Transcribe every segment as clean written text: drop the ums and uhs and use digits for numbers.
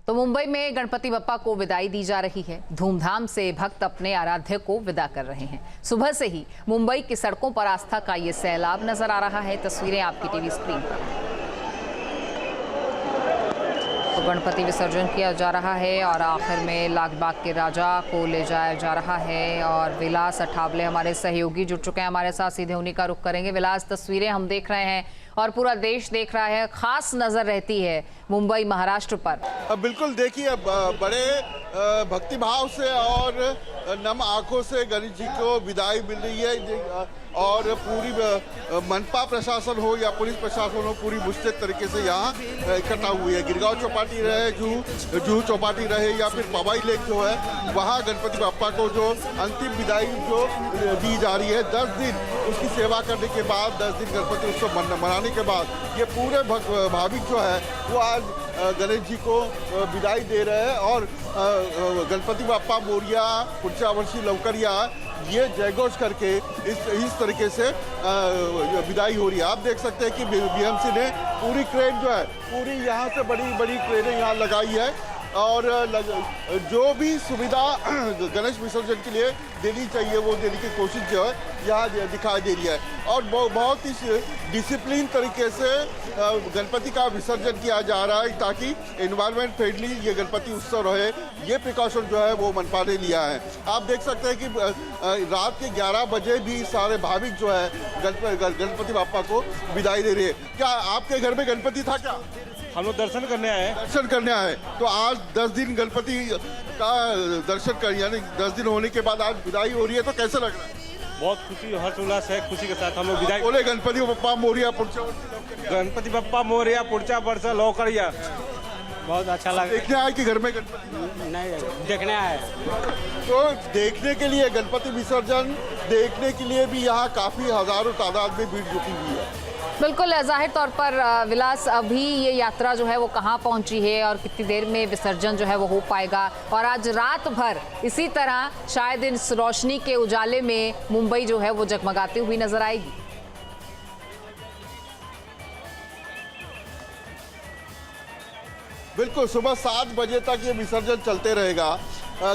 तो मुंबई में गणपति बप्पा को विदाई दी जा रही है। धूमधाम से भक्त अपने आराध्य को विदा कर रहे हैं। सुबह से ही मुंबई की सड़कों पर आस्था का ये सैलाब नजर आ रहा है। तस्वीरें आपकी टीवी स्क्रीन पर। तो गणपति विसर्जन किया जा रहा है और आखिर में लालबाग के राजा को ले जाया जा रहा है। और विलास अठावले हमारे सहयोगी जुड़ चुके हैं हमारे साथ, सीधे उन्हीं का रुख करेंगे। विलास, तस्वीरें हम देख रहे हैं और पूरा देश देख रहा है, खास नजर रहती है मुंबई महाराष्ट्र पर। बिल्कुल, देखिए बड़े भक्तिभाव से और नम आंखों से गणेश जी को विदाई मिल रही है और पूरी मनपा प्रशासन हो या पुलिस प्रशासन हो पूरी मुस्तैद तरीके से यहाँ इकट्ठा हुई है। गिरगांव चौपाटी रहे, जूहू चौपाटी रहे या फिर पवाई लेक जो है, वहाँ गणपति बप्पा को जो अंतिम विदाई जो दी जा रही है, 10 दिन उसकी सेवा करने के बाद, 10 दिन गणपति उत्सव मनाने के बाद ये पूरे भाविक जो है वो आज गणेश जी को विदाई दे रहे हैं। और गणपति बप्पा मोरिया, पुढच्या वर्षी लवकर या, ये जयघोष करके इस तरीके से विदाई हो रही है। आप देख सकते हैं कि बीएमसी ने पूरी क्रेन जो है, पूरी यहाँ से बड़ी बड़ी क्रेनें यहाँ लगाई है और जो भी सुविधा गणेश विसर्जन के लिए देनी चाहिए वो देने की कोशिश जो है यहाँ दिखाई दे रही है। और बहुत ही डिसिप्लिन तरीके से गणपति का विसर्जन किया जा रहा है ताकि एनवायरनमेंट फ्रेंडली ये गणपति उत्सव रहे। ये प्रिकॉशन जो है वो मनपा ने लिया है। आप देख सकते हैं कि रात के 11 बजे भी सारे भाविक जो है गणपति बप्पा को विदाई दे रहे हैं। क्या आपके घर में गणपति था? क्या हम लोग दर्शन करने आए हैं। दर्शन करने आए, तो आज 10 दिन गणपति का दर्शन कर, यानी 10 दिन होने के बाद आज विदाई हो रही है, तो कैसे लग रहा है? बहुत खुशी, हर्ष उल्लास है। खुशी के साथ हम लोग विदाई। बोले गणपति बप्पा मोरिया पुढच्या गणपति बप्पा मोरिया पुढच्या वर्ष लवकर या। बहुत अच्छा लगा। देखने आए कि घर में गणपति नहीं, देखने आए। तो देखने के लिए गणपति विसर्जन देखने के लिए भी यहाँ काफी हजारों तादाद में भीड़ जुटी हुई है। बिल्कुल, जाहिर तौर पर विलास, अभी ये यात्रा जो है वो कहाँ पहुंची है और कितनी देर में विसर्जन जो है वो हो पाएगा? और आज रात भर इसी तरह शायद इस रोशनी के उजाले में मुंबई जो है वो जगमगाती हुई नजर आएगी। बिल्कुल, सुबह 7 बजे तक ये विसर्जन चलते रहेगा।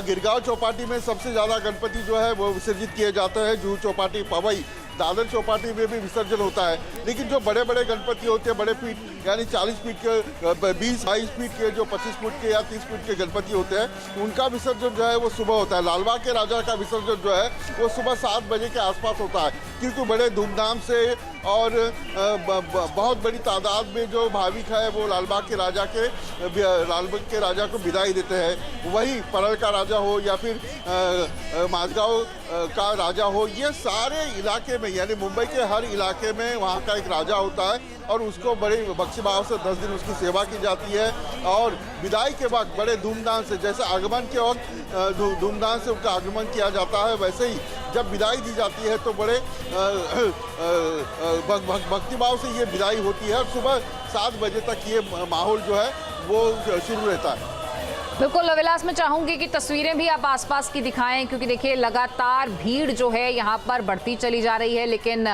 गिरगांव चौपाटी में सबसे ज़्यादा गणपति जो है वो विसर्जित किए जाते हैं। जूहू चौपाटी, पवई, दादर चौपाटी में भी विसर्जन होता है। लेकिन जो बड़े बड़े गणपति होते हैं, बड़े फीट यानी 40 फीट के, 20-22 फीट के, जो 25 फुट के या 30 फीट के गणपति होते हैं, उनका विसर्जन जो है वो सुबह होता है। लालबाग के राजा का विसर्जन जो है वो सुबह 7 बजे के आसपास होता है, क्योंकि बड़े धूमधाम से और बहुत बड़ी तादाद में जो भाविक है वो लालबाग के राजा को विदाई देते हैं। वही परल का राजा हो या फिर माझगांव का राजा हो, ये सारे इलाके में यानी मुंबई के हर इलाके में वहाँ का एक राजा होता है और उसको बड़े भक्तिभाव से 10 दिन उसकी सेवा की जाती है। और विदाई के वक्त बड़े धूमधाम से, जैसे आगमन के वक्त धूमधाम से उनका आगमन किया जाता है, वैसे ही जब विदाई दी जाती है तो बड़े भक्तिभाव से ये विदाई होती है। और सुबह 7 बजे तक ये माहौल जो है वो शुरू रहता है। बिल्कुल विलास, मैं चाहूंगी कि तस्वीरें भी आप आसपास की दिखाएं, क्योंकि देखिए लगातार भीड़ जो है यहाँ पर बढ़ती चली जा रही है, लेकिन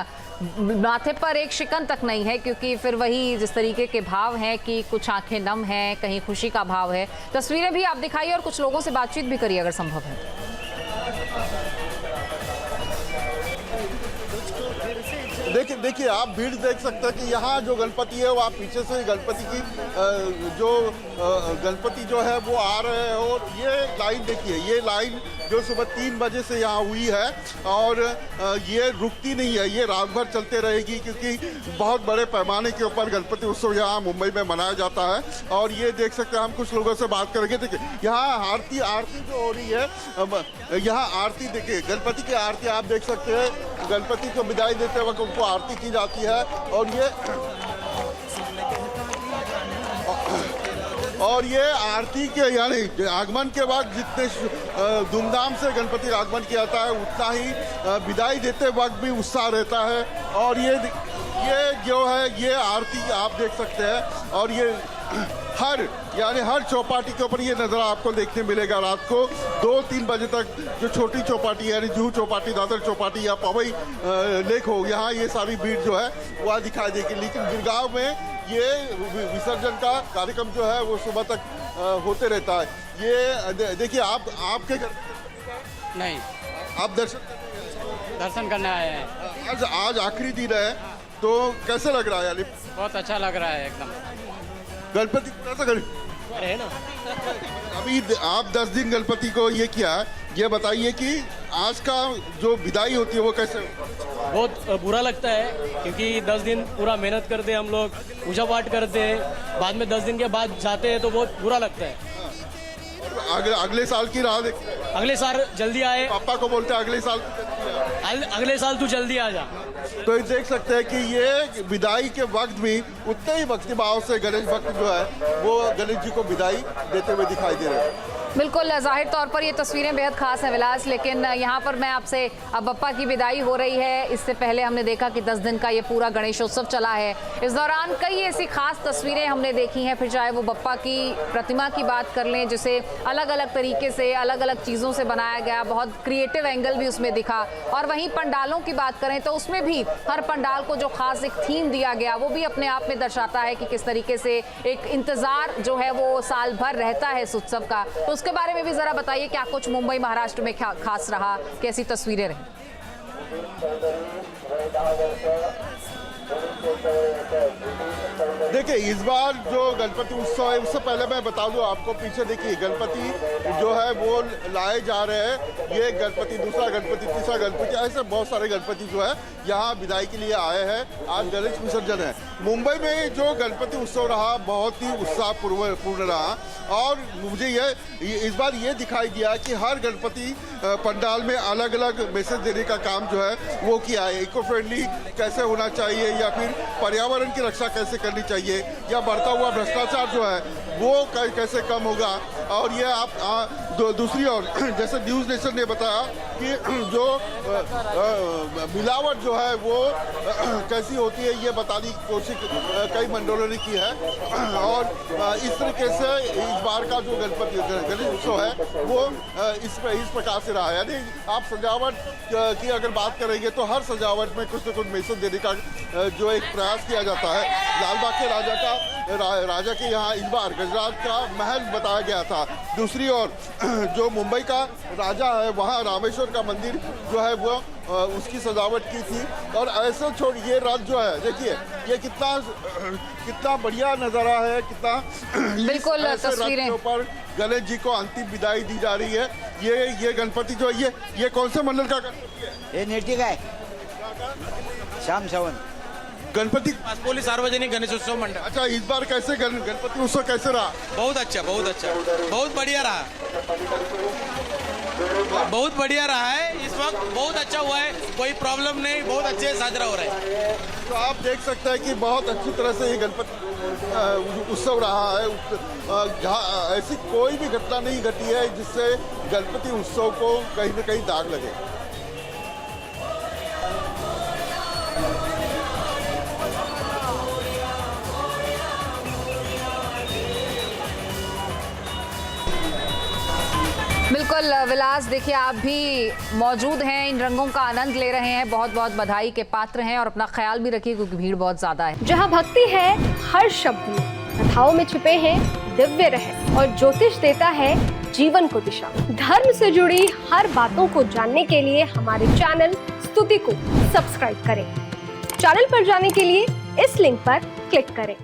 माथे पर एक शिकन तक नहीं है, क्योंकि फिर वही जिस तरीके के भाव हैं कि कुछ आंखें नम हैं, कहीं खुशी का भाव है। तस्वीरें भी आप दिखाइए और कुछ लोगों से बातचीत भी करिए अगर संभव है। देखिए आप भीड़ देख सकते हैं कि यहाँ जो गणपति है वो आप पीछे से गणपति की जो गणपति जो है वो आ रहे हैं। और ये लाइन देखिए, ये लाइन जो सुबह 3 बजे से यहाँ हुई है और ये रुकती नहीं है, ये रात भर चलते रहेगी, क्योंकि बहुत बड़े पैमाने के ऊपर गणपति उत्सव यहाँ मुंबई में मनाया जाता है। और ये देख सकते हैं, हम कुछ लोगों से बात करेंगे। देखिए यहाँ आरती जो हो रही है, यहाँ आरती देखिए, गणपति की आरती आप देख सकते हैं। गणपति को विदाई देते वक्त उनको आरती की जाती है और ये आरती के यानी आगमन के बाद जितने धूमधाम से गणपति का आगमन किया जाता है, उतना ही विदाई देते वक्त भी उत्साह रहता है। और ये जो है ये आरती आप देख सकते हैं और ये हर चौपाटी के ऊपर ये नज़ारा आपको देखने मिलेगा। रात को 2-3 बजे तक जो छोटी चौपाटी यानी जूहू चौपाटी, दादर चौपाटी या पवई लेक हो, यहाँ ये सारी भीड़ जो है वह दिखाई देगी। लेकिन गिरगांव में ये विसर्जन का कार्यक्रम जो है वो सुबह तक होते रहता है। ये देखिए आपके घर नहीं, आप दर्शन करने आए हैं। आज आखिरी दिन है, तो कैसे लग रहा है? यानी बहुत अच्छा लग रहा है एकदम। गणपति पूरा सा अरे ना, अभी आप 10 दिन गणपति को ये किया है, ये बताइए कि आज का जो विदाई होती है वो कैसे? बहुत बुरा लगता है क्योंकि 10 दिन पूरा मेहनत करते हैं हम लोग, पूजा पाठ करते हैं, बाद में 10 दिन के बाद जाते हैं तो बहुत बुरा लगता है। अगले साल की राह देखते हैं। अगले साल जल्दी आए, पापा को बोलते हैं अगले साल अगले साल तू जल्दी आ जा। तो ये देख सकते हैं कि ये विदाई के वक्त भी उतने ही भक्ति भाव से गणेश भक्त जो है वो गणेश जी को विदाई देते हुए दिखाई दे रहे हैं। बिल्कुल, जाहिर तौर पर ये तस्वीरें बेहद खास हैं विलास, लेकिन यहाँ पर मैं आपसे, अब बप्पा की विदाई हो रही है, इससे पहले हमने देखा कि 10 दिन का ये पूरा गणेशोत्सव चला है। इस दौरान कई ऐसी खास तस्वीरें हमने देखी हैं, फिर चाहे वो बप्पा की प्रतिमा की बात कर लें जिसे अलग अलग तरीके से अलग अलग चीज़ों से बनाया गया, बहुत क्रिएटिव एंगल भी उसमें दिखा। और वहीं पंडालों की बात करें तो उसमें भी हर पंडाल को जो खास एक थीम दिया गया वो भी अपने आप में दर्शाता है कि किस तरीके से एक इंतज़ार जो है वो साल भर रहता है इस उत्सव का। तो उसके बारे में भी जरा बताइए क्या कुछ मुंबई महाराष्ट्र में क्या खास रहा, कैसी तस्वीरें रही? देखिए इस बार जो गणपति उत्सव है उससे पहले मैं बता दूं आपको, पीछे देखिए गणपति जो है वो लाए जा रहे हैं। ये गणपति, दूसरा गणपति, तीसरा गणपति, ऐसे बहुत सारे गणपति जो है यहाँ विदाई के लिए आए हैं। आज गणेश विसर्जन है। मुंबई में जो गणपति उत्सव रहा बहुत ही उत्साहपूर्ण रहा, और मुझे इस बार ये दिखाई दिया कि हर गणपति पंडाल में अलग अलग मैसेज देने का काम जो है वो किया है। इको फ्रेंडली कैसे होना चाहिए, या फिर पर्यावरण की रक्षा कैसे करनी चाहिए, या बढ़ता हुआ भ्रष्टाचार जो है वो कैसे कम होगा। और ये आप दूसरी ओर जैसे न्यूज़ नेशन ने बताया कि जो मिलावट जो है वो कैसी होती है ये बताने की कोशिश कई मंडलों ने की है। और इस तरीके से इस बार का जो गणेश उत्सव है वो इस प्रकार से रहा है। यानी आप सजावट की अगर बात करेंगे तो हर सजावट में कुछ न कुछ मैसेज देने का जो एक प्रयास किया जाता है। लालबाग के राजा के यहाँ इस बार गजराज का महल बताया गया था। दूसरी ओर जो मुंबई का राजा है वहाँ रामेश्वर का मंदिर जो है वो उसकी सजावट की थी। और ऐसे ये रथ जो है देखिए ये कितना बढ़िया नज़ारा है, कितना बिल्कुल तस्वीरें के ऊपर गणेश जी को अंतिम विदाई दी जा रही है। ये गणपति जो है ये कौन से मंडल का गणपति है? ये निर्ती का है, श्याम सावन गणपति पासपोली सार्वजनिक गणेशोत्सव मंडल। अच्छा, इस बार कैसे गणपति उत्सव कैसे रहा? बहुत अच्छा, बहुत अच्छा, बहुत बढ़िया रहा, बहुत बढ़िया रहा है। इस वक्त बहुत अच्छा हुआ है, कोई प्रॉब्लम नहीं, बहुत अच्छे से साजरा हो रहा है। तो आप देख सकते हैं कि बहुत अच्छी तरह से ये गणपति उत्सव रहा है। जहाँ ऐसी कोई भी घटना नहीं घटी है जिससे गणपति उत्सव को कहीं न कहीं दाग लगे। बिल्कुल विलास, देखिए आप भी मौजूद हैं, इन रंगों का आनंद ले रहे हैं, बहुत बहुत बधाई के पात्र हैं। और अपना ख्याल भी रखिए क्योंकि भीड़ बहुत ज्यादा है। जहाँ भक्ति है हर शब्द में, कथाओं में छुपे हैं दिव्य रहस्य, और ज्योतिष देता है जीवन को दिशा। धर्म से जुड़ी हर बातों को जानने के लिए हमारे चैनल स्तुति को सब्सक्राइब करें। चैनल पर जाने के लिए इस लिंक पर क्लिक करें।